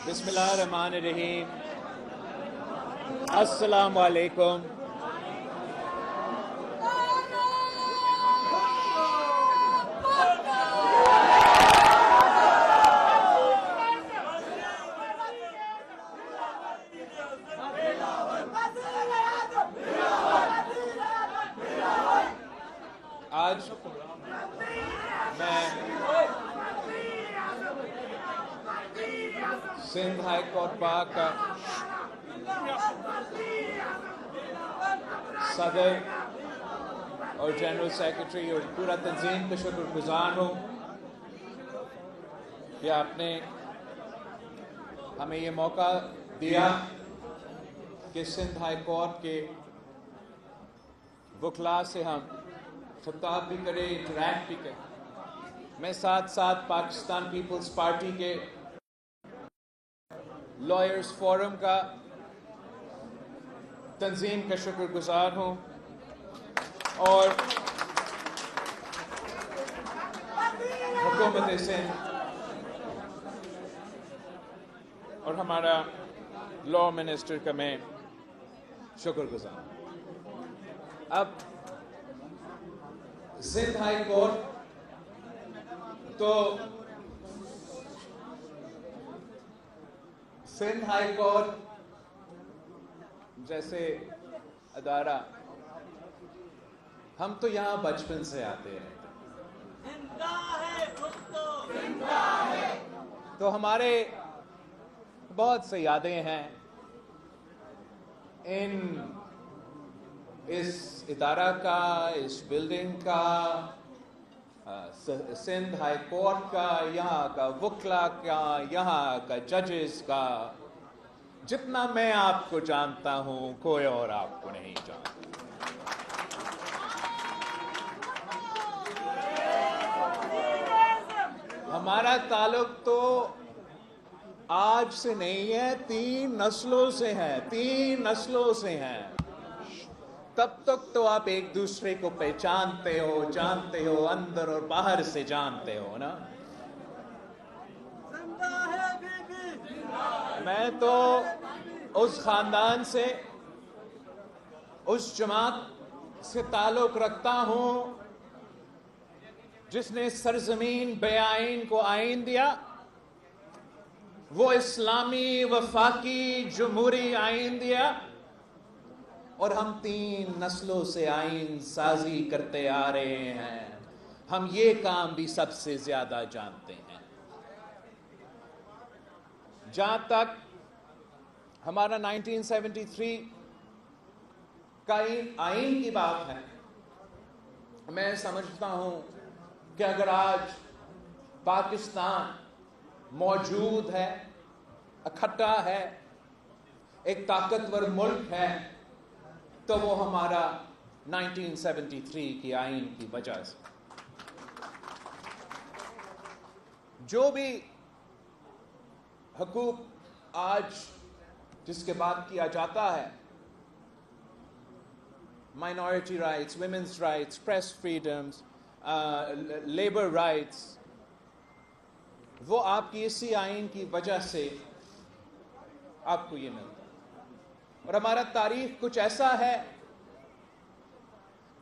بسم اللہ الرحمن الرحیم۔ السلام علیکم۔ آج میں سندھ ہائی کورٹ پاک کا صدر اور جنرل سیکرٹری اور پورا تنظیم کا شکر گزار ہوں کہ آپ نے ہمیں یہ موقع دیا کہ سندھ ہائی کورٹ کے وکلاء سے ہم خطاب بھی کریں، انٹریکٹ بھی کریں۔ میں ساتھ ساتھ پاکستان پیپلز پارٹی کے لائرز فورم کا تنظیم کا شکر گزار ہوں اور حکومت سندھ اور ہمارا لا منسٹر کا میں شکر گزار ہوں۔ اب سندھ ہائی کورٹ تو سندھ ہائی کورٹ جیسے ادارہ ہم تو یہاں بچپن سے آتے ہیں، تو ہمارے بہت سے یادیں ہیں اس ادارہ کا، اس بلڈنگ کا، سندھ ہائی کورٹ کا، یہاں کا وکلا کا، یہاں کا ججز کا۔ جتنا میں آپ کو جانتا ہوں کوئی اور آپ کو نہیں جانتا۔ ہمارا تعلق تو آج سے نہیں ہے، 3 نسلوں سے ہے، 3 نسلوں سے ہیں۔ تب تک تو آپ ایک دوسرے کو پہچانتے ہو، جانتے ہو، اندر اور باہر سے جانتے ہو نا۔ میں تو اس خاندان سے، اس جماعت سے تعلق رکھتا ہوں جس نے سرزمین بے آئین کو آئین دیا، وہ اسلامی وفاقی جمہوری آئین دیا، اور ہم 3 نسلوں سے آئین سازی کرتے آ رہے ہیں۔ ہم یہ کام بھی سب سے زیادہ جانتے ہیں۔ جہاں تک ہمارا 1973 کا آئین کی بات ہے، میں سمجھتا ہوں کہ اگر آج پاکستان موجود ہے، اکٹھا ہے، ایک طاقتور ملک ہے، تو وہ ہمارا 1973 کی آئین کی وجہ سے۔ جو بھی حقوق آج جس کے بات کیا جاتا ہے، minority rights, women's rights, press freedoms, labour rights, وہ آپ کی اسی آئین کی وجہ سے آپ کو یہ ملتا ہے۔ اور ہمارا تاریخ کچھ ایسا ہے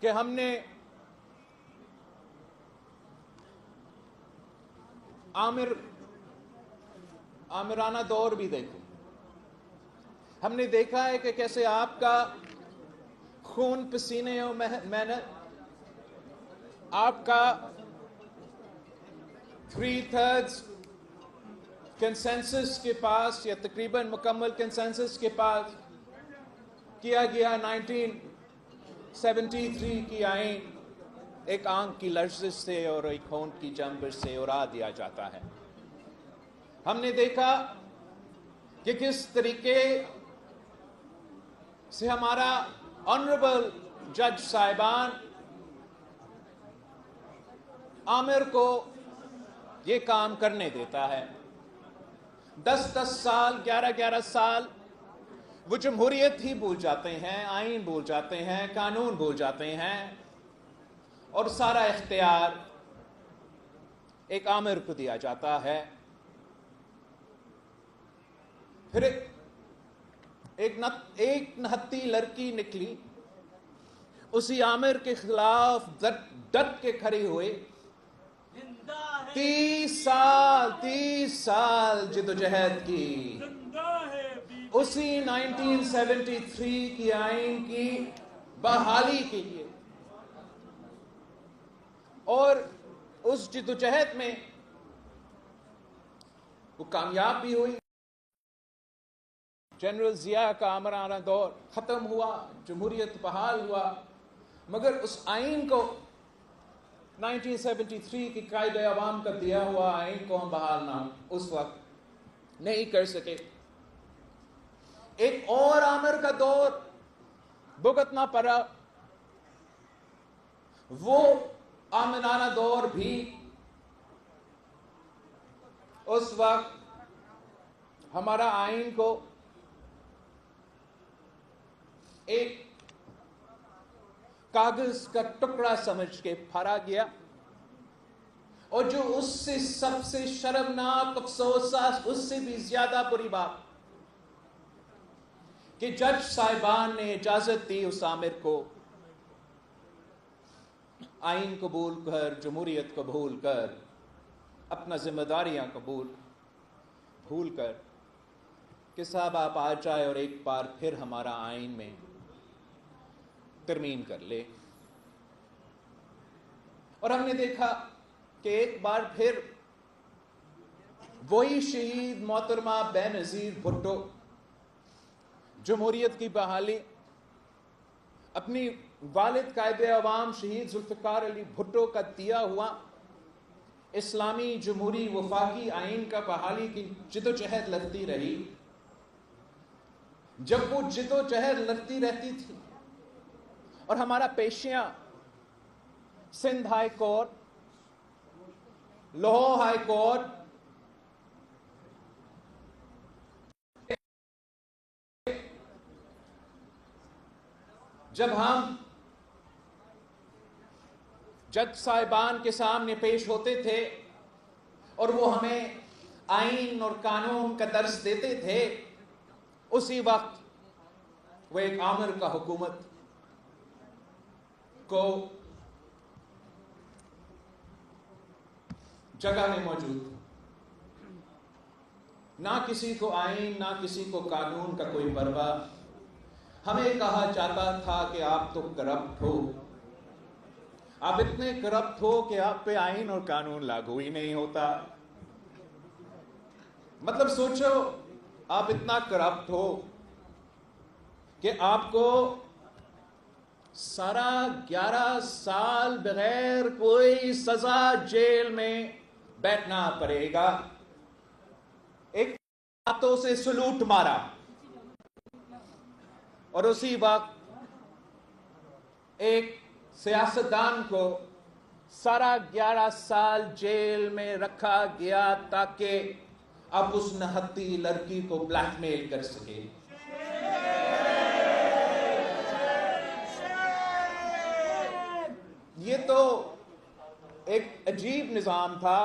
کہ ہم نے آمرانہ دور بھی دیکھے۔ ہم نے دیکھا ہے کہ کیسے آپ کا خون، پسینے اور محنت، آپ کا 3/3 کنسنسس کے پاس، یا تقریباً مکمل کنسنسس کے پاس کیا گیا 1973 کی آئین ایک آنکھ کی لرزش سے اور ایک ہونٹ کی جنبش سے اڑا دیا جاتا ہے۔ ہم نے دیکھا کہ کس طریقے سے ہمارا آنریبل جج صاحبان عامر کو یہ کام کرنے دیتا ہے۔ 10 سال، 11 سال وہ جمہوریت ہی بھول جاتے ہیں، آئین بھول جاتے ہیں، قانون بھول جاتے ہیں، اور سارا اختیار ایک آمر کو دیا جاتا ہے۔ پھر ایک نہتی لڑکی نکلی، اسی عامر کے خلاف ڈٹ کے کھڑی ہوئی، 30 سال جدوجہد کی، اسی 1973 کی آئین کی بحالی کے لیے، اور اس جدوجہد میں وہ کامیاب بھی ہوئی۔ جنرل ضیاء کا آمرانہ دور ختم ہوا، جمہوریت بحال ہوا، مگر اس آئین کو 1973 کی قائد عوام کا دیا ہوا آئین کو ہم بحال نہ اس وقت نہیں کر سکے۔ ایک اور آمر کا دور بھگتنا پڑا، وہ آمرانہ دور بھی اس وقت ہمارا آئین کو ایک کاغذ کا ٹکڑا سمجھ کے پھاڑا گیا، اور جو اس سے سب سے شرمناک افسوس، اس سے بھی زیادہ بری بات، کہ جج صاحبان نے اجازت دی اس آمر کو آئین قبول کر، جمہوریت قبول کر، اپنا ذمہ داریاں بھول کر کہ صاحب آپ آ جائے اور ایک بار پھر ہمارا آئین میں ترمیم کر لے۔ اور ہم نے دیکھا کہ ایک بار پھر وہی شہید محترمہ بے نظیر بھٹو، جمہوریت کی بحالی، اپنی والد قائد عوام شہید ذوالفقار علی بھٹو کا دیا ہوا اسلامی جمہوری وفاقی آئین کا بحالی کی جدوجہد لڑتی رہی۔ جب وہ جدوجہد لڑتی رہتی تھی اور ہمارا پیشیاں Sindh high court, Lahore high court, جب ہم جج صاحبان کے سامنے پیش ہوتے تھے اور وہ ہمیں آئین اور قانون کا درس دیتے تھے، اسی وقت وہ ایک آمر کا حکومت کو جگہ میں موجود تھا۔ نہ کسی کو آئین، نہ کسی کو قانون کا کوئی پرواہ۔ ہمیں کہا جاتا تھا کہ آپ تو کرپٹ ہو، آپ اتنے کرپٹ ہو کہ آپ پہ آئین اور قانون لاگو ہی نہیں ہوتا۔ مطلب سوچو، آپ اتنا کرپٹ ہو کہ آپ کو 11 سال بغیر کوئی سزا جیل میں بیٹھنا پڑے گا۔ ایک ہاتھوں سے سلوٹ مارا، اور اسی وقت ایک سیاستدان کو 11 سال جیل میں رکھا گیا تاکہ اب اس نہتی لڑکی کو بلیک میل کر سکے۔ یہ تو ایک عجیب نظام تھا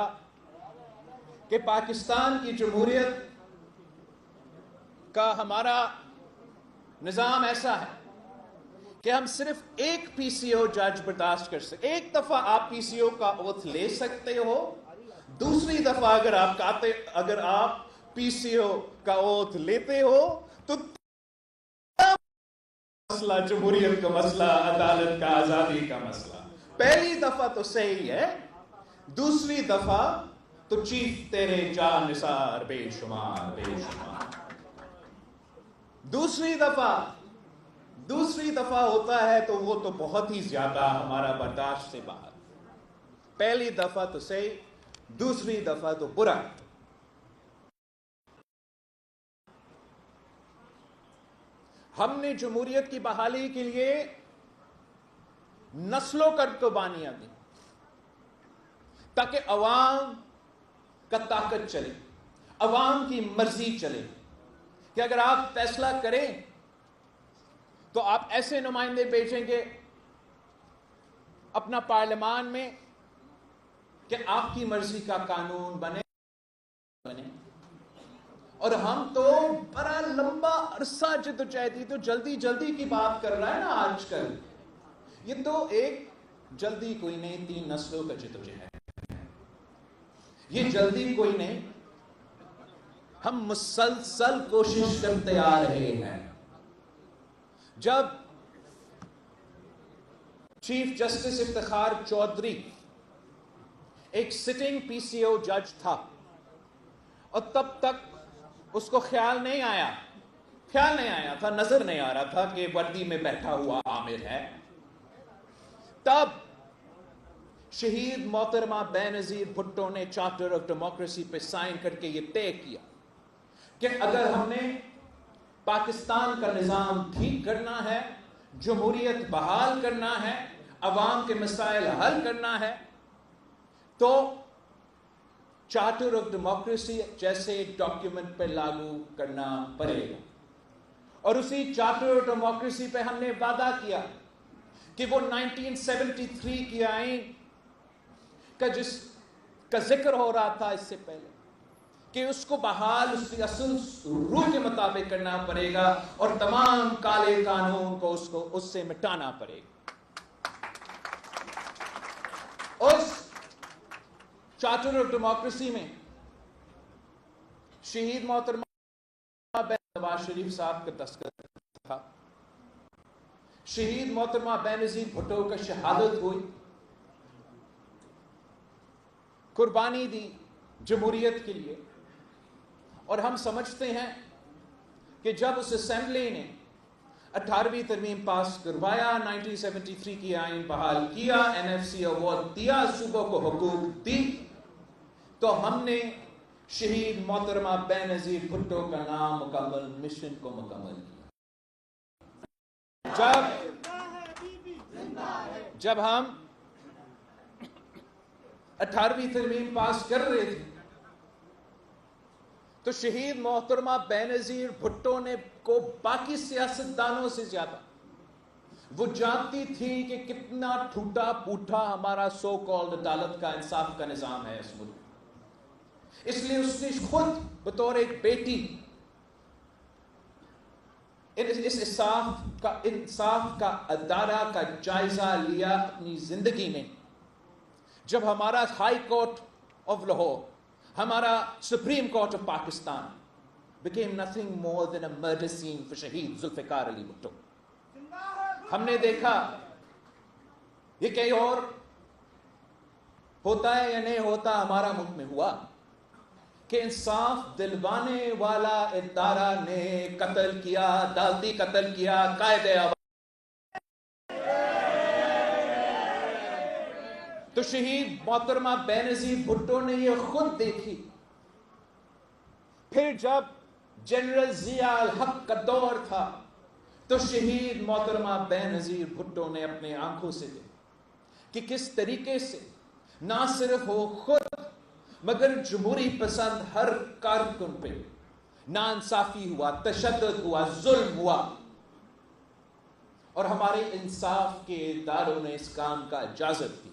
کہ پاکستان کی جمہوریت کا ہمارا نظام ایسا ہے کہ ہم صرف ایک پی سی او جج برداشت کر سکتے۔ ایک دفعہ آپ پی سی او کا اوتھ لے سکتے ہو، دوسری دفعہ اگر آپ پی سی او کا اوتھ لیتے ہو تو مسئلہ جمہوریت کا مسئلہ، عدالت کا، آزادی کا مسئلہ۔ پہلی دفعہ تو صحیح ہے، دوسری دفعہ تو چیف تیرے جان نثار بے شمار بے شمار۔ دوسری دفعہ ہوتا ہے تو وہ تو بہت ہی زیادہ ہمارا برداشت سے باہر۔ پہلی دفعہ تو صحیح، دوسری دفعہ تو برا۔ ہم نے جمہوریت کی بحالی کے لیے نسلوں کا قربانیاں دی تاکہ عوام کا طاقت چلے، عوام کی مرضی چلے، کہ اگر آپ فیصلہ کریں تو آپ ایسے نمائندے بھیجیں گے اپنا پارلیمان میں کہ آپ کی مرضی کا قانون بنے، اور ہم تو بڑا لمبا عرصہ جدوجہد، تو جلدی جلدی کی بات کر رہا ہے نا آج کل. یہ تو ایک جلدی کوئی نہیں، 3 نسلوں کا جدوجہد. یہ جلدی کوئی نہیں، ہم مسلسل کوشش کرتے آ رہے ہیں. جب چیف جسٹس افتخار چودھری ایک سٹنگ پی سی او جج تھا، اور تب تک اس کو خیال نہیں آیا تھا، نظر نہیں آ رہا تھا کہ وردی میں بیٹھا ہوا عامر ہے. تب شہید محترمہ بے نظیر بھٹو نے چارٹر آف ڈیموکریسی پہ سائن کر کے یہ طے کیا کہ اگر ہم نے پاکستان کا نظام ٹھیک کرنا ہے، جمہوریت بحال کرنا ہے، عوام کے مسائل حل کرنا ہے، تو چارٹر آف ڈیموکریسی جیسے ایک ڈاکیومنٹ پہ لاگو کرنا پڑے گا. اور اسی چارٹر آف ڈیموکریسی پہ ہم نے وعدہ کیا کہ وہ 1973 کی آئین جس کا ذکر ہو رہا تھا اس سے پہلے، کہ اس کو بحال اس کی اصل روح کے مطابق کرنا پڑے گا، اور تمام کالے قانون کو اس سے مٹانا پڑے گا. اس چارٹر آف ڈیموکریسی میں شہید محترمہ نواز شریف صاحب کا دستخط تھا. شہید محترمہ بے نظیر بھٹو کا شہادت ہوئی، قربانی دی جمہوریت کے لیے. اور ہم سمجھتے ہیں کہ جب اس اسمبلی نے 18ویں ترمیم پاس کروایا، 1973 کی آئین بحال کیا، این ایف سی ایوارڈ دیا، صوبوں کو حقوق دی، تو ہم نے شہید محترمہ بے نظیر بھٹو کا نام مکمل مشن کو مکمل کیا. جب ہم 18ویں ترمیم پاس کر رہے تھے تو شہید محترمہ بے نظیر بھٹو نے کو باقی سیاستدانوں سے زیادہ وہ جانتی تھی کہ کتنا ٹوٹا پوٹا ہمارا سو کالڈ عدالت کا، انصاف کا نظام ہے اس ملک. اس لیے اس نے خود بطور ایک بیٹی اس انصاف کا ادارہ کا جائزہ لیا اپنی زندگی میں. جب ہمارا ہائی کورٹ آف لاہور، ہمارا supreme court of Pakistan became nothing more than a murder scene for شہید ذوالفقار علی بھٹو. ہم نے دیکھا یہ کہیں اور ہوتا ہے یا نہیں ہوتا، ہمارا ملک میں ہوا کہ انصاف دلوانے والا ادارہ نے قتل کیا، عدالتی قتل کیا قائد اعظم. تو شہید محترمہ بے نظیر بھٹو نے یہ خود دیکھی. پھر جب جنرل ضیاء الحق کا دور تھا تو شہید محترمہ بے نظیر بھٹو نے اپنے آنکھوں سے دیکھا کہ کس طریقے سے نہ صرف وہ خود مگر جمہوری پسند ہر کارکن پہ ناانصافی ہوا، تشدد ہوا، ظلم ہوا، اور ہمارے انصاف کے اداروں نے اس کام کا اجازت دی.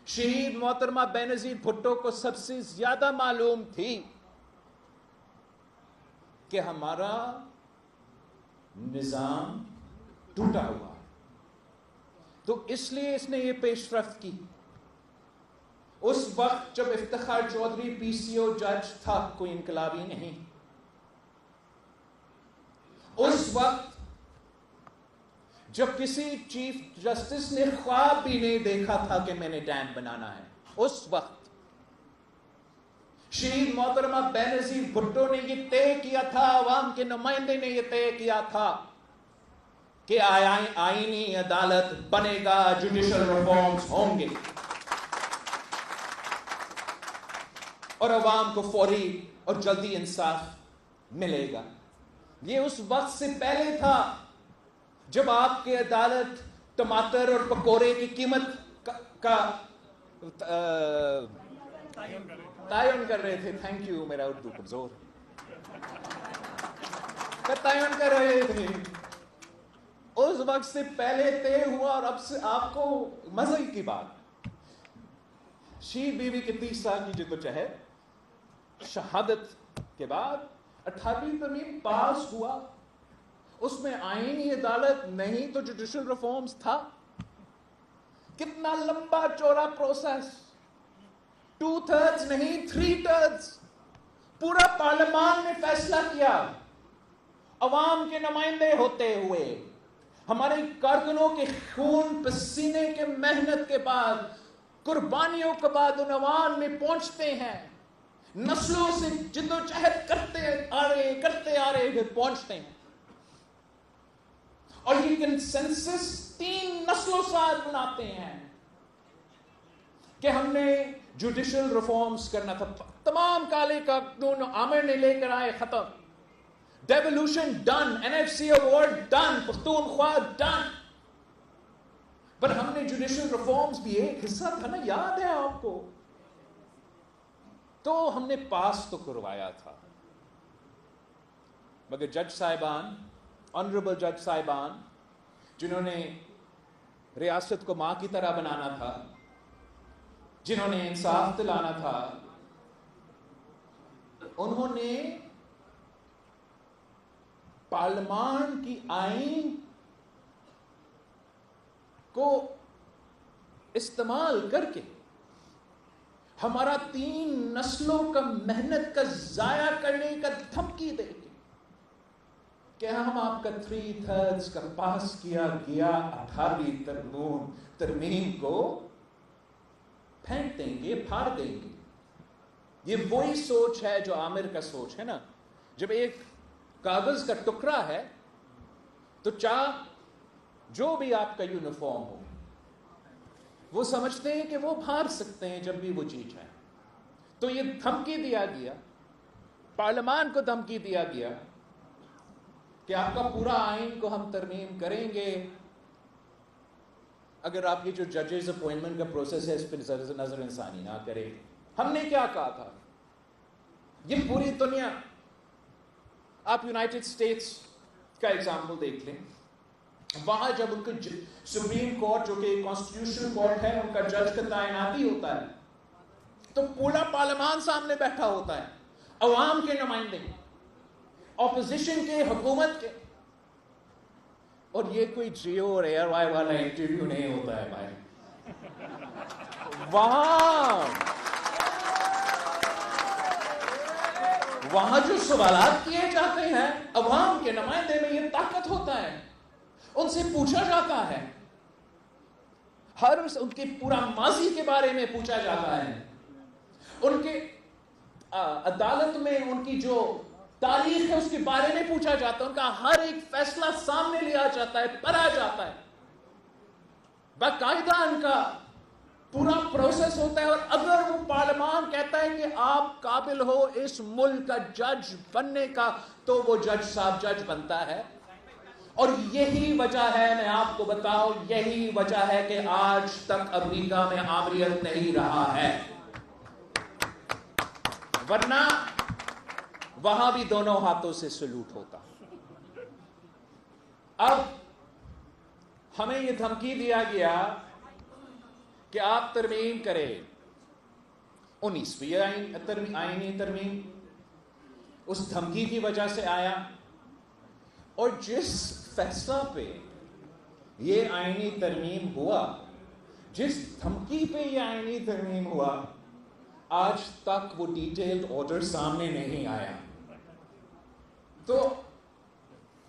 شہید محترمہ بے نظیر بھٹو کو سب سے زیادہ معلوم تھی کہ ہمارا نظام ٹوٹا ہوا، تو اس لیے اس نے یہ پیش رفت کی. اس وقت جب افتخار چودھری پی سی او جج تھا، کوئی انقلابی نہیں، اس وقت جب کسی چیف جسٹس نے خواب بھی نہیں دیکھا تھا کہ میں نے ڈیم بنانا ہے، اس وقت شہید محترمہ بے نظیر بھٹو نے یہ طے کیا تھا، عوام کے نمائندے نے یہ طے کیا تھا کہ آئینی عدالت بنے گا، جوڈیشل ریفارمز ہوں گے اور عوام کو فوری اور جلدی انصاف ملے گا. یہ اس وقت سے پہلے تھا جب آپ کے عدالت ٹماٹر اور پکوڑے کی قیمت کا تعین کر رہے تھے. تھینک یو، میرا اردو کمزور کا تعین کر رہے تھے. اس وقت سے پہلے طے ہوا، اور اب سے آپ کو مزے کی بات، شہید بیوی کے 30 سال کی جدوجہد، شہادت کے بعد 18ویں ترمیم پاس ہوا. اس میں آئینی عدالت نہیں تو جوڈیشل ریفارمز تھا. کتنا لمبا چوڑا پروسیس, 2/3 نہیں 3/3 پورا پارلیمان نے فیصلہ کیا, عوام کے نمائندے ہوتے ہوئے, ہمارے کارکنوں کے خون پسینے کے محنت کے بعد, قربانیوں کے بعد ان عوام میں پہنچتے ہیں, نسلوں سے جدوجہد کرتے آ رہے پھر پہنچتے ہیں. اور یہ کنسنسس 3 نسلوں ساتھ بناتے ہیں کہ ہم نے جوڈیشل ریفارمز کرنا تھا. تمام کالے قانون عامر نے لے کر آئے, ختم. Devolution done, NFC award done, Pakhtunkhwa done. پر ہم نے جوڈیشل ریفارمز بھی ایک حصہ تھا نا, یاد ہے آپ کو, تو ہم نے پاس تو کروایا تھا. مگر جج صاحبان, آنریبل جج صاحبان, جنہوں نے ریاست کو ماں کی طرح بنانا تھا, جنہوں نے انصاف دلانا تھا, انہوں نے پارلیمان کی آئین کو استعمال کر کے ہمارا 3 نسلوں کا محنت کا ضائع کرنے کا دھمکی دے کے کہ ہم آپ کا 3/3 کا پاس کیا گیا 18ویں ترمیم کو پھینک دیں گے, پھاڑ دیں گے. یہ وہی سوچ ہے جو عامر کا سوچ ہے نا. جب ایک کاغذ کا ٹکڑا ہے تو جو بھی آپ کا یونیفارم ہو, وہ سمجھتے ہیں کہ وہ پھاڑ سکتے ہیں جب بھی وہ جی چاہے. تو یہ دھمکی دیا گیا, پارلیمان کو دھمکی دیا گیا کہ آپ کا پورا آئین کو ہم ترمیم کریں گے اگر آپ یہ جو ججز اپوائنٹمنٹ کا پروسیس ہے اس پہ نظر انسانی نہ کرے. ہم نے کیا کہا تھا, یہ پوری دنیا, آپ یونائٹڈ اسٹیٹس کا ایگزامپل دیکھ لیں, وہاں جب ان کا سپریم کورٹ جو کہ کانسٹیٹیوشنل کورٹ ہے, ان کا جج کا تعیناتی ہوتا ہے تو پورا پارلیمان سامنے بیٹھا ہوتا ہے, عوام کے نمائندے, اپوزیشن کے, حکومت کے. اور یہ کوئی جیو اور ایئر وائی والا انٹرویو نہیں ہوتا ہے بھائی. وہاں جو سوالات کیے جاتے ہیں عوام کے نمائندے میں یہ طاقت ہوتا ہے, ان سے پوچھا جاتا ہے, ان کے پورا ماضی کے بارے میں پوچھا جاتا ہے, ان کے عدالت میں ان کی جو تاریخ ہے اس کے بارے میں پوچھا جاتا ہے, ان کا ہر ایک فیصلہ سامنے لیا جاتا ہے, پڑھا جاتا ہے, باقاعدہ ان کا پورا پروسیس ہوتا ہے. اور اگر وہ پارلیمان کہتا ہے کہ آپ قابل ہو اس ملک کا جج بننے کا تو وہ جج صاحب جج بنتا ہے. اور یہی وجہ ہے, میں آپ کو بتاؤں, یہی وجہ ہے کہ آج تک امریکہ میں آمریت نہیں رہا ہے, ورنہ وہاں بھی دونوں ہاتھوں سے سلوٹ ہوتا. اب ہمیں یہ دھمکی دیا گیا کہ آپ ترمیم کریں, 19ویں آئینی ترمیم اس دھمکی کی وجہ سے آیا. اور جس فیصلہ پہ یہ آئینی ترمیم ہوا, جس دھمکی پہ یہ آئینی ترمیم ہوا, آج تک وہ ڈیٹیلڈ آرڈر سامنے نہیں آیا. تو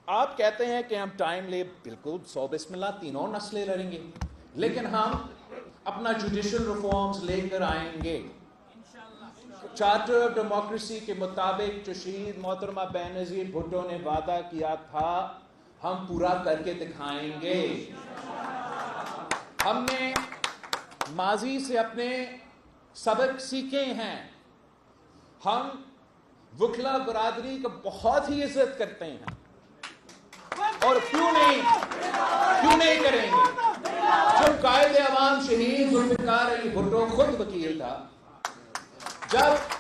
آپ کہتے ہیں کہ ہم ٹائم لے, بالکل 100 بسم اللہ, 3 نسلیں لڑیں گے, لیکن ہم اپنا جوڈیشل ریفارمز لے کر آئیں گے. چارٹر آف ڈیموکریسی کے مطابق جو شہید محترمہ بینظیر بھٹو نے وعدہ کیا تھا, ہم پورا کر کے دکھائیں گے. ہم نے ماضی سے اپنے سبق سیکھے ہیں. ہم وکلا برادری کا بہت ہی عزت کرتے ہیں, اور کیوں نہیں کریں گے. جب قائد عوام شہید ذوالفقار علی بھٹو خود وکیل تھا, جب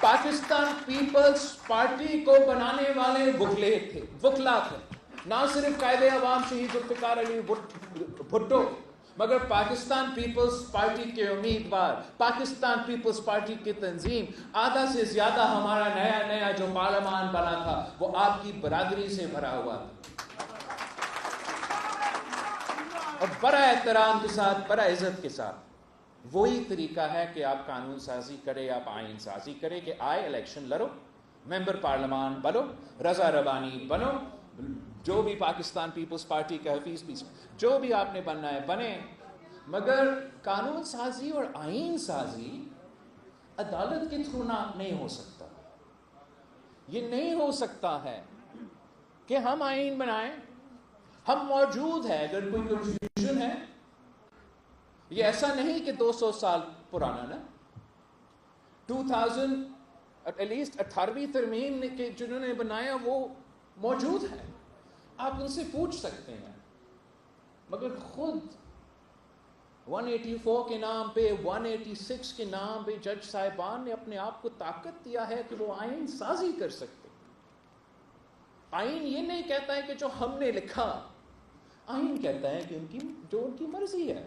پاکستان پیپلز پارٹی کو بنانے والے وکلا تھے, نہ صرف قائد عوام شہید ذوالفقار علی بھٹو مگر پاکستان پیپلز پارٹی کے امیدوار، پاکستان پیپلز پارٹی کی تنظیم، آدھا سے زیادہ ہمارا نیا جو پارلیمان بنا تھا وہ آپ کی برادری سے بھرا ہوا تھا. اور بڑا احترام کے ساتھ، بڑا عزت کے ساتھ وہی طریقہ ہے کہ آپ قانون سازی کرے، آپ آئین سازی کرے، کہ آئے الیکشن لڑو، ممبر پارلیمان بنو، رضا ربانی بنو، جو بھی پاکستان پیپلز پارٹی کا حفیظ بھی، جو بھی آپ نے بننا ہے بنے. مگر قانون سازی اور آئین سازی عدالت کے تھرو نہیں ہو سکتا. یہ نہیں ہو سکتا ہے کہ ہم آئین بنائیں، ہم موجود ہیں، اگر کوئی کنفیوژن ہے، یہ ایسا نہیں کہ 200 سال پرانا نا، 2000 ایٹ لیسٹ 18ویں ترمیم کے جنہوں نے بنایا وہ موجود ہے، آپ ان سے پوچھ سکتے ہیں. مگر خود 184 کے نام پہ، 186 کے نام پہ جج صاحبان نے اپنے آپ کو طاقت دیا ہے کہ وہ آئین سازی کر سکتے. آئین یہ نہیں کہتا ہے کہ جو ہم نے لکھا، آئین کہتا ہے کہ جو ان کی مرضی ہے.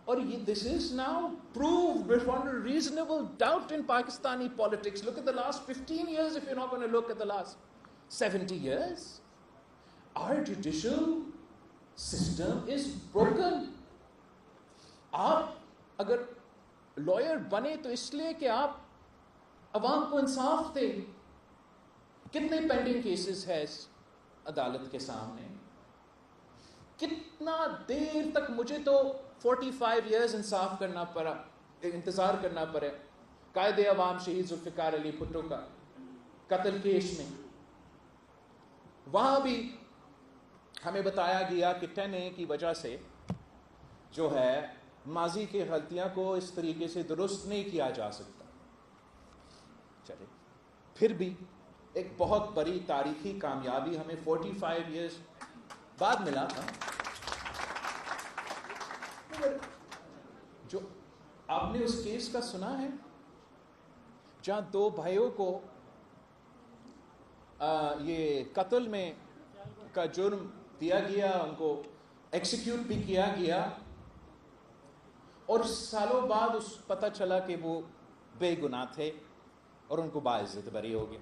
اور this is now proved beyond a reasonable doubt in Pakistani politics. Look at the last 15 years if you're not going to look at the last 70 years. Our judicial system is broken. آپ اگر lawyer بنے تو اس لیے کہ آپ عوام کو انصاف دیں. کتنے پینڈنگ کیسز ہے اس عدالت کے سامنے؟ کتنا دیر تک مجھے تو 45 ایئرز انصاف کرنا پڑا، انتظار کرنا پڑے قائد عوام شہید ذوالفقار علی بھٹو کا قتل کیس میں. وہاں بھی ہمیں بتایا گیا کہ 10A کی وجہ سے جو ہے ماضی کی غلطیاں کو اس طریقے سے درست نہیں کیا جا سکتا. چلے پھر بھی ایک بہت بڑی تاریخی کامیابی ہمیں 45 ایئرز بعد ملا تھا. جو آپ نے اس کیس کا سنا ہے جہاں 2 بھائیوں کو یہ قتل میں کا جرم دیا گیا، ان کو ایکسیکیوٹ بھی کیا گیا، اور سالوں بعد اس پتہ چلا کہ وہ بے گناہ تھے اور ان کو باعزت بری ہو گیا.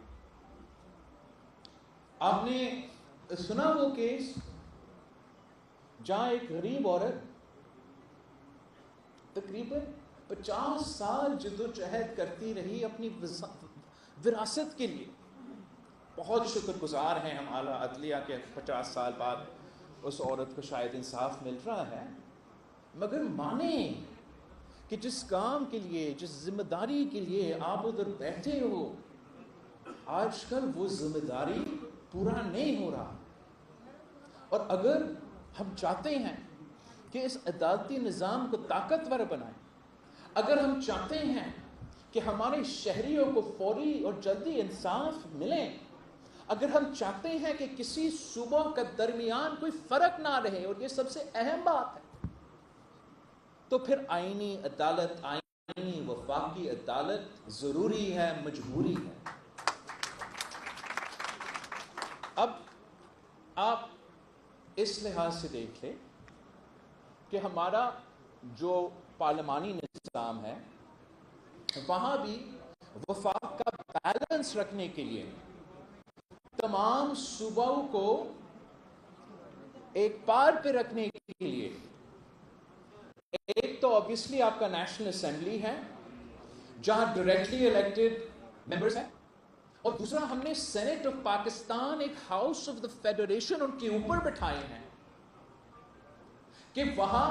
آپ نے سنا وہ کیس جہاں ایک غریب عورت تقریباً 50 سال جدوجہد کرتی رہی اپنی وراثت کے لیے. بہت شکر گزار ہیں ہم اعلیٰ عدلیہ کے 50 سال بعد اس عورت کو شاید انصاف مل رہا ہے. مگر مانیں کہ جس کام کے لیے، جس ذمہ داری کے لیے آپ ادھر بیٹھے ہو، آج کل وہ ذمہ داری پورا نہیں ہو رہا. اور اگر ہم چاہتے ہیں کہ اس عدالتی نظام کو طاقتور بنائیں، اگر ہم چاہتے ہیں کہ ہمارے شہریوں کو فوری اور جلدی انصاف ملے، اگر ہم چاہتے ہیں کہ کسی صوبوں کے درمیان کوئی فرق نہ رہے، اور یہ سب سے اہم بات ہے، تو پھر آئینی عدالت، آئینی وفاقی عدالت ضروری ہے، مجبوری ہے. اب آپ اس لحاظ سے دیکھ لیں کہ ہمارا جو پارلیمانی نظام ہے وہاں بھی وفاق کا بیلنس رکھنے کے لیے تمام صوبوں کو ایک پار پہ رکھنے کے لیے ایک تو obviously آپ کا نیشنل اسمبلی ہے جہاں ڈائریکٹلی الیکٹڈ ممبرز ہیں، اور دوسرا ہم نے سینٹ آف پاکستان، ایک ہاؤس آف دا فیڈریشن ان کے اوپر بٹھائے ہیں کہ وہاں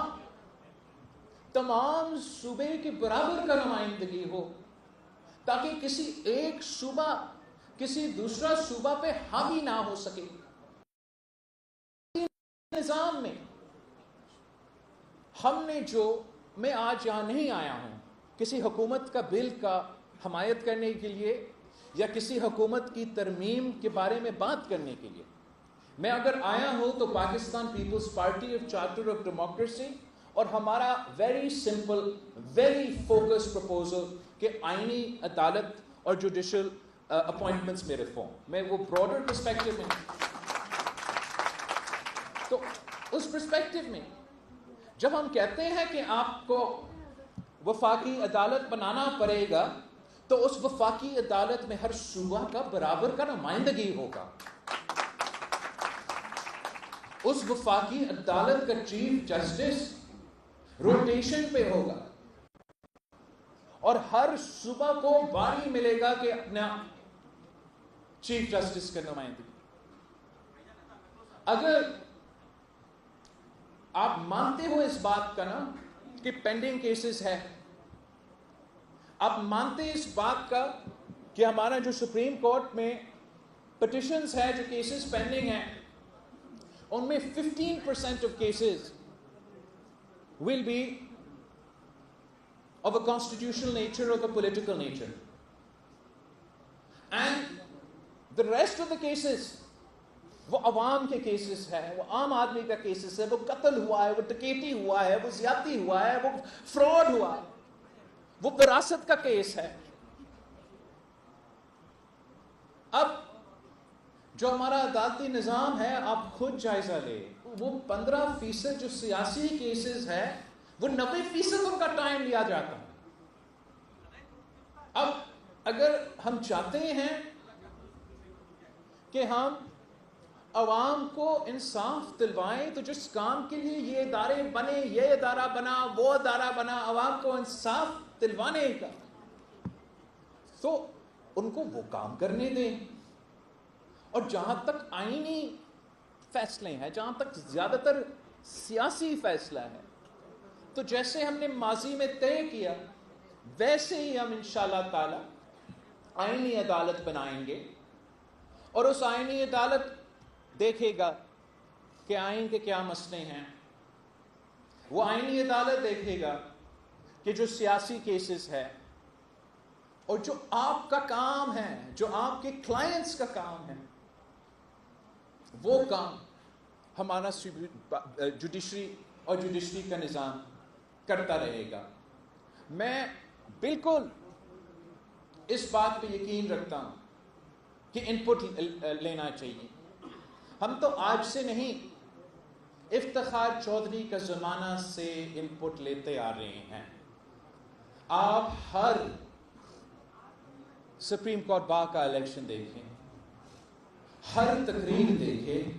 تمام صوبے کے برابر کا نمائندگی ہو، تاکہ کسی ایک صوبہ کسی دوسرا صوبہ پہ حاوی نہ ہو سکے. نظام میں ہم نے میں آج یہاں نہیں آیا ہوں کسی حکومت کا بل کا حمایت کرنے کے لیے یا کسی حکومت کی ترمیم کے بارے میں بات کرنے کے لیے. میں اگر آیا ہوں تو Pakistan Peoples Party of charter of democracy اور ہمارا very simple, very focus proposal کہ آئینی عدالت اور جوڈیشل اپوائنٹمنٹس میں ریفارم، میں وہ براڈر پرسپیکٹو میں. تو اس پرسپیکٹو میں جب ہم کہتے ہیں کہ آپ کو وفاقی عدالت بنانا پڑے گا تو اس وفاقی عدالت میں ہر صوبہ کا برابر کا نمائندگی ہوگا. اس وفاقی عدالت کا چیف جسٹس روٹیشن پہ ہوگا اور ہر صوبہ کو باری ملے گا کہ اپنا چیف جسٹس کا نمائندگی. اگر آپ مانتے ہو اس بات کا نا کہ پینڈنگ کیسز ہے، آپ مانتے ہیں اس بات کا کہ ہمارا جو سپریم کورٹ میں پٹیشنز ہے، جو کیسز پینڈنگ ہیں، ان میں 15% of cases will be of a constitutional nature or the political nature, and the rest of the cases وہ عوام کے کیسز ہے، وہ عام آدمی کا کیسز ہے، وہ قتل ہوا ہے، وہ ڈکیتی ہوا ہے، وہ زیادتی ہوا ہے، وہ فراڈ ہوا ہے، وہ وراثت کا کیس ہے. اب جو ہمارا عدالتی نظام ہے، آپ خود جائزہ لیں، وہ 15% جو سیاسی کیسز ہے وہ 90% ان کا ٹائم لیا جاتا ہے. اب اگر ہم چاہتے ہیں کہ ہم عوام کو انصاف دلوائیں تو جس کام کے لیے یہ ادارے بنے، یہ ادارہ بنا، وہ ادارہ بنا، عوام کو انصاف دلوانے کا، تو ان کو وہ کام کرنے دیں. اور جہاں تک آئینی فیصلے ہیں، جہاں تک زیادہ تر سیاسی فیصلہ ہے، تو جیسے ہم نے ماضی میں طے کیا ویسے ہی ہم انشاءاللہ تعالی آئینی عدالت بنائیں گے. اور اس آئینی عدالت دیکھے گا کہ آئین کے کیا مسئلے ہیں. وہ آئینی عدالت دیکھے گا کہ جو سیاسی کیسز ہے اور جو آپ کا کام ہے، جو آپ کے کلائنٹس کا کام ہے، وہ کام ہمارا جوڈیشری اور جوڈیشری کا نظام کرتا رہے گا. میں بالکل اس بات پہ یقین رکھتا ہوں کہ ان پٹ لینا چاہیے. ہم تو آج سے نہیں، افتخار چودھری کا زمانہ سے ان پٹ لیتے آ رہے ہیں. آپ ہر سپریم کورٹ بار کا الیکشن دیکھیں، ہر تقریر دیکھیں،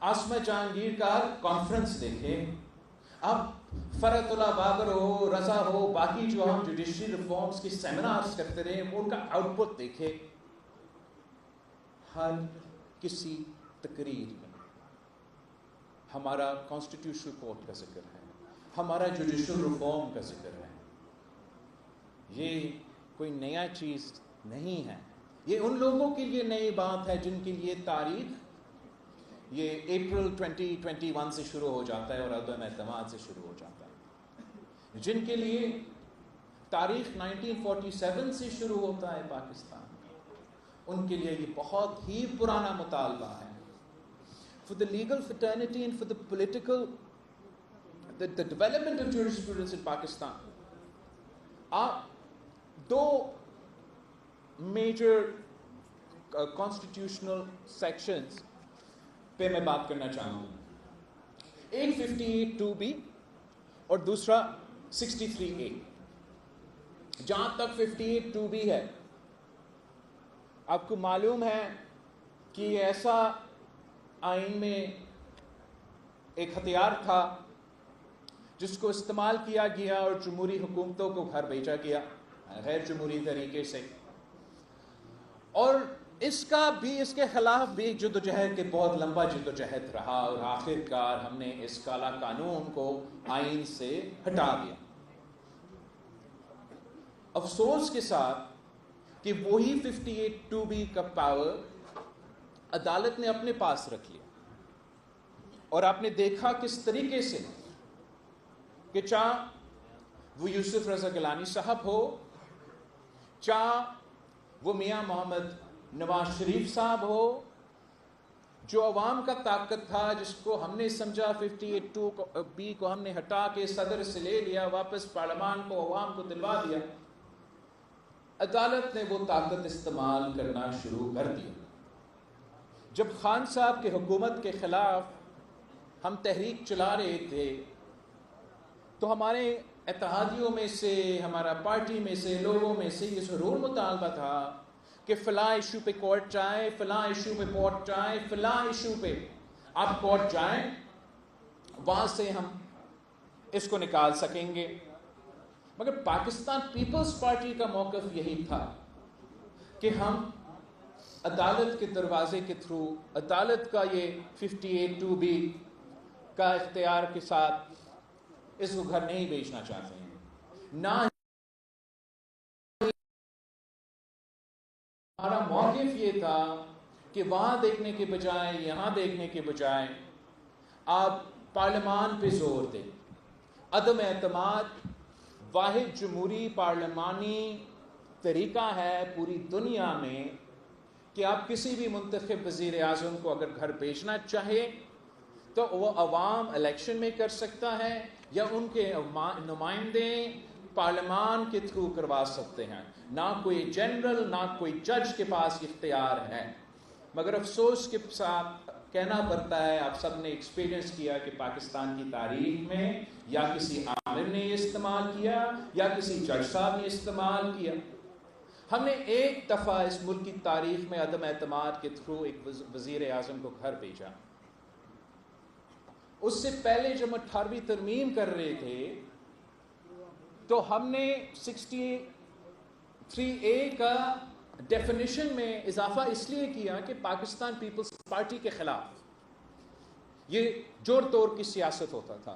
عاصمہ جہانگیر کا کانفرنس دیکھیں، اب فرحت اللہ بابر ہو، رضا ہو، باقی جو ہم جوڈیشری ریفارمز کی سیمینارز کرتے رہے ہیں، ان کا آؤٹ پٹ دیکھیں. ہر کسی تقریر میں ہمارا کانسٹیٹیوشنل کورٹ کا ذکر ہے، ہمارا جوڈیشل ریفارم کا ذکر ہے. یہ کوئی نیا چیز نہیں ہے. یہ ان لوگوں کے لیے نئی بات ہے جن کے لیے تاریخ یہ اپریل 2021 سے شروع ہو جاتا ہے اور عدم اعتماد سے شروع ہو جاتا ہے. جن کے لیے تاریخ 1947 سے شروع ہوتا ہے پاکستان، ان کے لیے یہ بہت ہی پرانا مطالبہ ہے. For the legal fraternity and for the political, the development of jurisprudence in Pakistan, دو میجر constitutional sections پہ میں بات کرنا چاہوں گا. ایک 58(2)B اور دوسرا 63(A). جہاں تک 58(2)B ہے، آپ کو معلوم ہے کہ یہ ایسا آئین میں ایک ہتھیار تھا جس کو استعمال کیا گیا اور جمہوری حکومتوں کو گھر بھیجا گیا غیر جمہوری طریقے سے. اور اس کے خلاف بھی جدوجہد کے بہت لمبا جدوجہد رہا اور آخر کار ہم نے اس کالا قانون کو آئین سے ہٹا دیا. افسوس کے ساتھ کہ وہی 58(2)B کا پاور عدالت نے اپنے پاس رکھ لیا. اور آپ نے دیکھا کس طریقے سے کہ چاہے وہ یوسف رضا گیلانی صاحب ہو، چاہے وہ میاں محمد نواز شریف صاحب ہو، جو عوام کا طاقت تھا، جس کو ہم نے سمجھا 58(2)B کو ہم نے ہٹا کے صدر سے لے لیا، واپس پارلیمان کو عوام کو دلوا دیا، عدالت نے وہ طاقت استعمال کرنا شروع کر دیا. جب خان صاحب کی حکومت کے خلاف ہم تحریک چلا رہے تھے تو ہمارے اتحادیوں میں سے، ہمارا پارٹی میں سے، لوگوں میں سے یہ ضرور مطالبہ تھا کہ فلاں ایشو پہ کورٹ جائیں، فلاں ایشو پہ کورٹ جائیں، فلاں ایشو پہ آپ کورٹ جائیں، وہاں سے ہم اس کو نکال سکیں گے۔ مگر پاکستان پیپلز پارٹی کا موقف یہی تھا کہ ہم عدالت کے دروازے کے تھرو، عدالت کا یہ 58(2)B کا اختیار کے ساتھ اس کو گھر نہیں بیچنا چاہتے ہیں، نہ ہمارا موقف یہ تھا کہ وہاں دیکھنے کے بجائے، یہاں دیکھنے کے بجائے آپ پارلیمان پہ زور دیں۔ عدم اعتماد واحد جمہوری پارلیمانی طریقہ ہے پوری دنیا میں کہ آپ کسی بھی منتخب وزیر اعظم کو اگر گھر بھیجنا چاہے تو وہ عوام الیکشن میں کر سکتا ہے یا ان کے نمائندے پارلیمان کے تھرو کروا سکتے ہیں، نہ کوئی جنرل نہ کوئی جج کے پاس اختیار ہے۔ مگر افسوس کے ساتھ کہنا پڑتا ہے، آپ سب نے ایکسپیرینس کیا کہ پاکستان کی تاریخ میں یا کسی عامل نے استعمال کیا یا کسی جج صاحب نے استعمال کیا، ہم نے ایک دفعہ اس ملک کی تاریخ میں عدم اعتماد کے تھرو ایک وزیر اعظم کو گھر بھیجا۔ اس سے پہلے جب 18ویں ترمیم کر رہے تھے تو ہم نے 63A کا ڈیفینیشن میں اضافہ اس لیے کیا کہ پاکستان پیپلز پارٹی کے خلاف یہ جوڑ توڑ کی سیاست ہوتا تھا،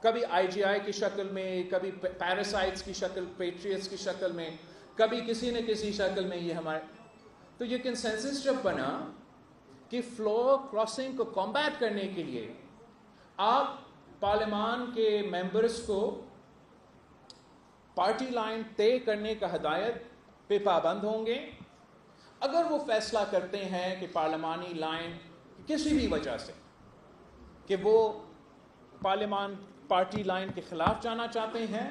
کبھی IGI کی شکل میں، کبھی پیراسائٹس کی شکل، پیٹریٹس کی شکل میں، کبھی کسی نہ کسی شکل میں یہ ہمارے، تو یہ کنسنسس جب بنا کہ فلو کراسنگ کو کمبیٹ کرنے کے لیے آپ پارلیمان کے ممبرز کو پارٹی لائن طے کرنے کا ہدایت پہ پابند ہوں گے۔ اگر وہ فیصلہ کرتے ہیں کہ پارلیمانی لائن کسی بھی وجہ سے کہ وہ پارلیمان پارٹی لائن کے خلاف جانا چاہتے ہیں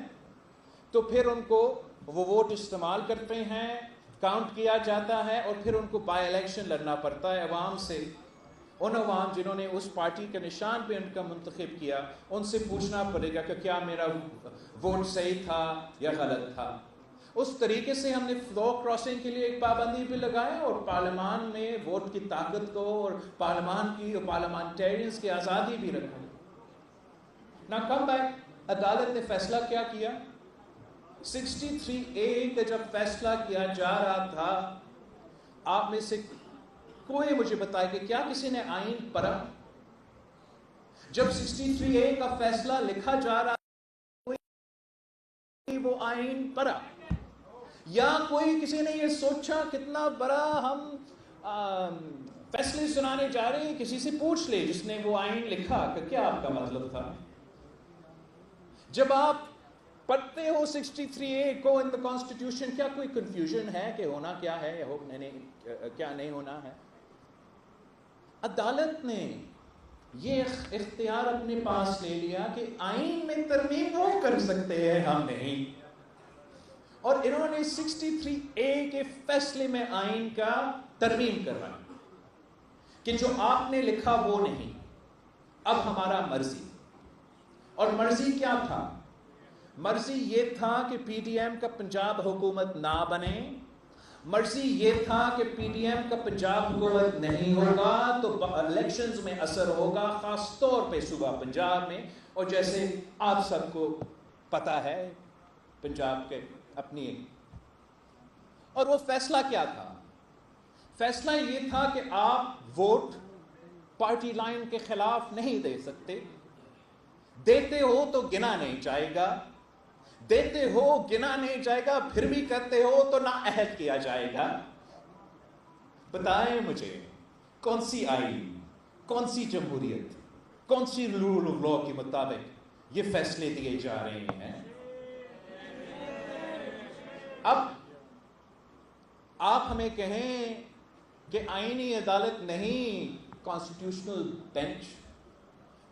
تو پھر ان کو وہ ووٹ استعمال کرتے ہیں، کاؤنٹ کیا جاتا ہے اور پھر ان کو بائی الیکشن لڑنا پڑتا ہے عوام سے۔ ان عوام جنہوں نے اس پارٹی کے نشان پہ ان کا منتخب کیا، ان سے پوچھنا پڑے گا کہ کیا میرا ووٹ صحیح تھا یا غلط تھا۔ اس طریقے سے ہم نے فلو کراسنگ کے لیے ایک پابندی بھی لگایا اور پارلیمان میں ووٹ کی طاقت کو اور پارلیمان کی اور پارلیمانٹیرینز کی آزادی بھی رکھی۔ نہ کم بیک عدالت نے فیصلہ کیا کیا، 63A کا جب فیصلہ کیا جا رہا تھا، آپ میں سے کوئی مجھے بتائے کہ کیا کسی نے آئین پڑھا؟ جب 63A کا فیصلہ لکھا جا رہا کوئی وہ آئین پڑھا یا کوئی کسی نے یہ سوچا کتنا بڑا ہم فیصلے سنانے جا رہے ہیں، کسی سے پوچھ لے جس نے وہ آئین لکھا کہ کیا آپ کا مطلب تھا۔ جب آپ پڑھتے ہو 63A کو ان دا کانسٹیٹیوشن، کیا کوئی کنفیوژن ہے کہ ہونا کیا ہے یا کیا نہیں ہونا ہے؟ عدالت نے یہ اختیار اپنے پاس لے لیا کہ آئین میں ترمیم وہ کر سکتے ہیں، ہم نہیں، اور انہوں نے 63A کے فیصلے میں آئین کا ترمیم کر رہا کہ جو آپ نے لکھا وہ نہیں، اب ہمارا مرضی۔ اور مرضی کیا تھا؟ مرضی یہ تھا کہ PDM کا پنجاب حکومت نہ بنے، مرضی یہ تھا کہ PDM کا پنجاب حکومت نہیں ہوگا تو الیکشنز میں اثر ہوگا، خاص طور پہ صوبہ پنجاب میں، اور جیسے آپ سب کو پتہ ہے پنجاب کے اپنی۔ اور وہ فیصلہ کیا تھا؟ فیصلہ یہ تھا کہ آپ ووٹ پارٹی لائن کے خلاف نہیں دے سکتے، دیتے ہو تو گنا نہیں جائے گا، دیتے ہو گنا نہیں جائے گا، پھر بھی کرتے ہو تو نااہل کیا جائے گا۔ بتائیں مجھے کون سی آئین، کون سی جمہوریت، کون سی رول آف لا کے مطابق یہ فیصلے دیے جا رہے ہیں؟ اب آپ ہمیں کہیں کہ آئینی عدالت نہیں، کانسٹیٹیوشنل بینچ،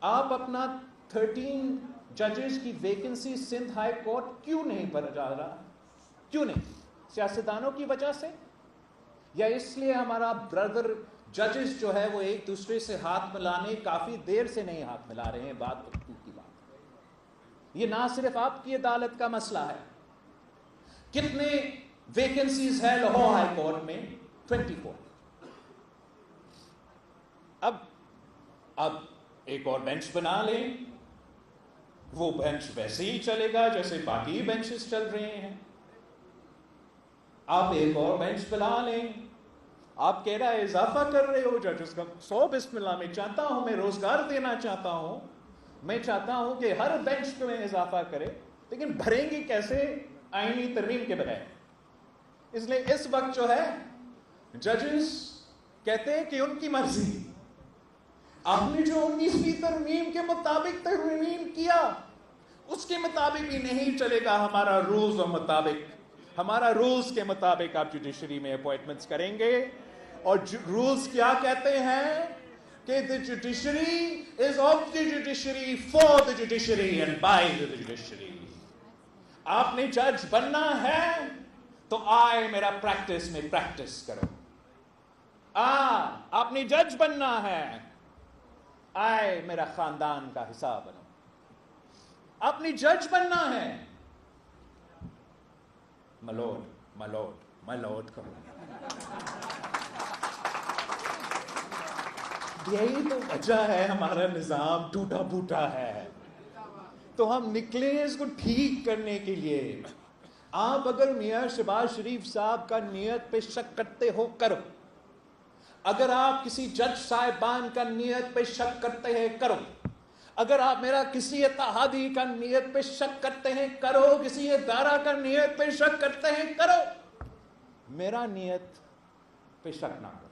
آپ اپنا 13 ججز کی ویکنسی سندھ ہائی کورٹ کیوں نہیں بھر جا رہا؟ کیوں نہیں؟ سیاستدانوں کی وجہ سے، یا اس لیے ہمارا بردر ججز جو ہے وہ ایک دوسرے سے ہاتھ ملانے کافی دیر سے نہیں ہاتھ ملا رہے ہیں؟ بات تو کی بات۔ یہ نہ صرف آپ کی عدالت کا مسئلہ ہے. کتنے ویکنسیز ہے لاہور ہائی کورٹ میں؟ 24. اب ایک اور بینچ بنا لیں, وہ بینچ ویسے ہی چلے گا جیسے باقی بینچز چل رہے ہیں. آپ ایک اور بینچ بنا لیں. آپ کہہ رہا ہے اضافہ کر رہے ہو ججز کا. 100 بسم اللہ. میں چاہتا ہوں, میں روزگار دینا چاہتا ہوں, میں چاہتا ہوں کہ ہر بینچ پہ میں اضافہ کرے, لیکن بھریں گی کیسے آئینی ترمیم کے بغیر؟ اس لیے اس وقت جو ہے ججز کہتے ہیں کہ ان کی مرضی. آپ نے جو 19ویں ترمیم کے مطابق ترمیم کیا اس کے مطابق ہی نہیں چلے گا. ہمارا رولز و مطابق, ہمارا رولز کے مطابق آپ جوڈیشری میں اپوائنٹمنٹس کریں گے. اور رولز کیا کہتے ہیں کہ the judiciary is of the judiciary, for the judiciary and by the judiciary. آپ نے جج بننا ہے تو آئے میرا پریکٹس میں پریکٹس کرو. آپ نے جج بننا ہے, آئے میرا خاندان کا حصہ بنو. آپ نے جج بننا ہے, ملوٹ کرو. یہی تو وجہ ہے ہمارا نظام ٹوٹا پھوٹا ہے. تو ہم نکلے اس کو ٹھیک کرنے کے لیے. آپ اگر میاں شہباز شریف صاحب کا نیت پہ شک کرتے ہو کرو. اگر آپ کسی جج صاحبان کا نیت پہ شک کرتے ہیں کرو. اگر آپ میرا کسی اتحادی کا نیت پہ شک کرتے ہیں کرو. کسی ادارہ کا نیت پہ شک کرتے ہیں کرو. میرا نیت پہ شک نہ کرو.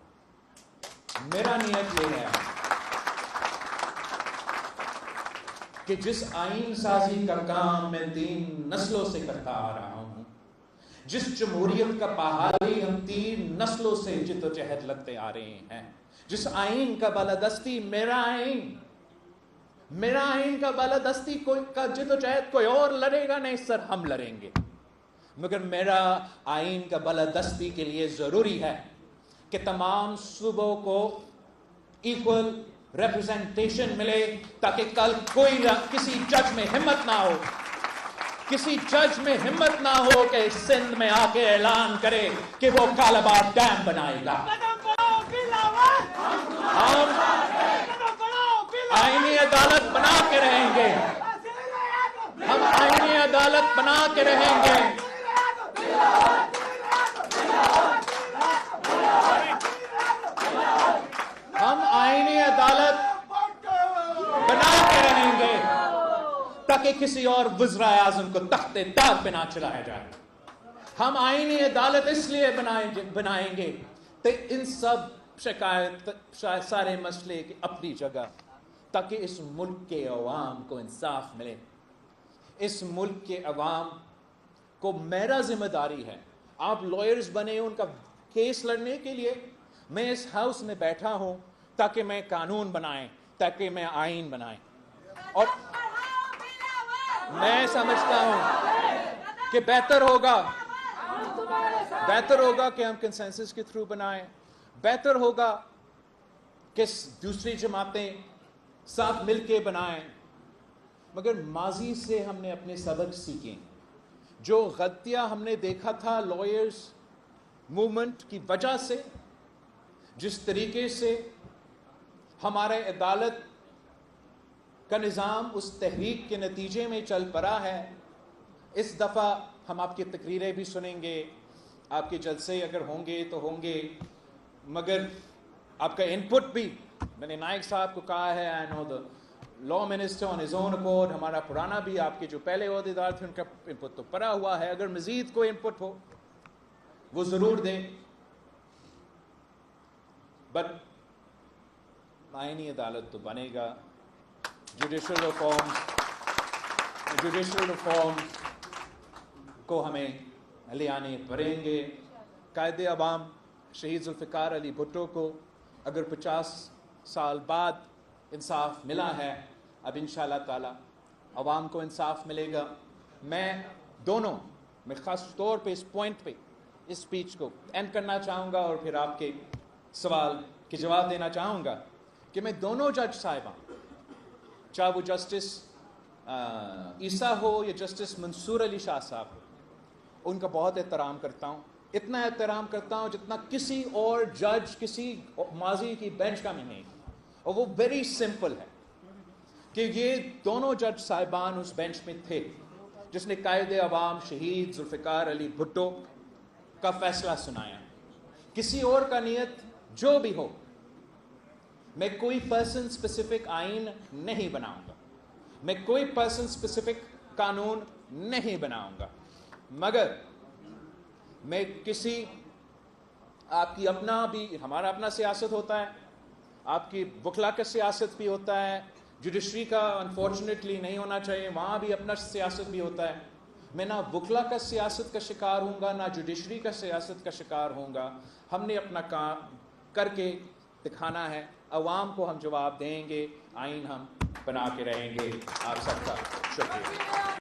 میرا نیت یہ ہے کہ جس آئین سازی کا کام میں 3 نسلوں سے کرتا آ رہا ہوں, جس جمہوریت کا بحالی ہم 3 نسلوں سے جدوجہد لگتے آ رہے ہیں, جس آئین کا بالادستی میرا آئین کا بالادستی کا جدوجہد کوئی اور لڑے گا نہیں سر, ہم لڑیں گے. مگر میرا آئین کا بالادستی کے لیے ضروری ہے کہ تمام صوبوں کو ایکول ریپرزنٹیشن ملے, تاکہ کل کوئی کسی جج میں ہمت نہ ہو, کسی جج میں ہمت نہ ہو کہ سندھ میں آ کے اعلان کرے کہ وہ کالاباغ ڈیم بنائے گا. ہم آئینی عدالت بنا کے رہیں گے. ہم آئینی عدالت بنا کے رہیں گے. ہم آئینی عدالت بنا کے رہیں گے تاکہ کسی اور وزرائے اعظم کو تخت تاج پہ نہ چلایا جائے. ہم آئینی عدالت اس لیے بنائیں گے کہ ان سب شکایت سارے مسئلے کی اپنی جگہ, تاکہ اس ملک کے عوام کو انصاف ملے. اس ملک کے عوام کو میرا ذمہ داری ہے. آپ لائرز بنے ان کا کیس لڑنے کے لیے. میں اس ہاؤس میں بیٹھا ہوں تاکہ میں قانون بنائیں, تاکہ میں آئین بنائیں. اور میں سمجھتا ہوں کہ بہتر ہوگا کہ ہم کنسنسس کے تھرو بنائیں. بہتر ہوگا کہ دوسری جماعتیں ساتھ مل کے بنائیں. مگر ماضی سے ہم نے اپنے سبق سیکھیں. جو غلطیاں ہم نے دیکھا تھا لائرز موومنٹ کی وجہ سے, جس طریقے سے ہمارے عدالت کا نظام اس تحریک کے نتیجے میں چل پڑا ہے, اس دفعہ ہم آپ کی تقریریں بھی سنیں گے, آپ کے جلسے اگر ہوں گے تو ہوں گے, مگر آپ کا ان پٹ بھی. میں نے نائک صاحب کو کہا ہے, I know the law minister on his own accord, ہمارا پرانا بھی آپ کے جو پہلے عہدیدار تھے ان کا ان پٹ تو پڑا ہوا ہے. اگر مزید کوئی ان پٹ ہو وہ ضرور دیں. بٹ آئینی عدالت تو بنے گا. جوڈیشل ریفارم کو ہمیں لے آنے پڑیں گے. قائد عوام شہید ذوالفقار علی بھٹو کو اگر 50 سال بعد انصاف ملا ہے, اب انشاءاللہ تعالی عوام کو انصاف ملے گا. میں خاص طور پہ اس پوائنٹ پہ اس سپیچ کو اینڈ کرنا چاہوں گا اور پھر آپ کے سوال کے جواب دینا چاہوں گا کہ میں دونوں جج صاحبان, چاہے وہ جسٹس عیسیٰ ہو یا جسٹس منصور علی شاہ صاحب ہو، ان کا بہت احترام کرتا ہوں. اتنا احترام کرتا ہوں جتنا کسی اور جج کسی ماضی کی بینچ کا بھی نہیں. اور وہ ویری سمپل ہے کہ یہ دونوں جج صاحبان اس بینچ میں تھے جس نے قائد عوام شہید ذوالفقار علی بھٹو کا فیصلہ سنایا. کسی اور کا نیت جو بھی ہو، میں کوئی پرسن سپیسیفک آئین نہیں بناؤں گا، میں کوئی پرسن سپیسیفک قانون نہیں بناؤں گا، مگر میں کسی آپ کی اپنا بھی، ہمارا اپنا سیاست ہوتا ہے، آپ کی وکلا کا سیاست بھی ہوتا ہے، جوڈیشری کا انفارچونیٹلی نہیں ہونا چاہیے، وہاں بھی اپنا سیاست بھی ہوتا ہے. میں نہ وکلا کا سیاست کا شکار ہوں گا، نہ جوڈیشری کا سیاست کا شکار ہوں گا. ہم نے اپنا کام کر کے دکھانا ہے، عوام کو ہم جواب دیں گے، آئین ہم بنا کے رہیں گے. آپ سب کا شکریہ.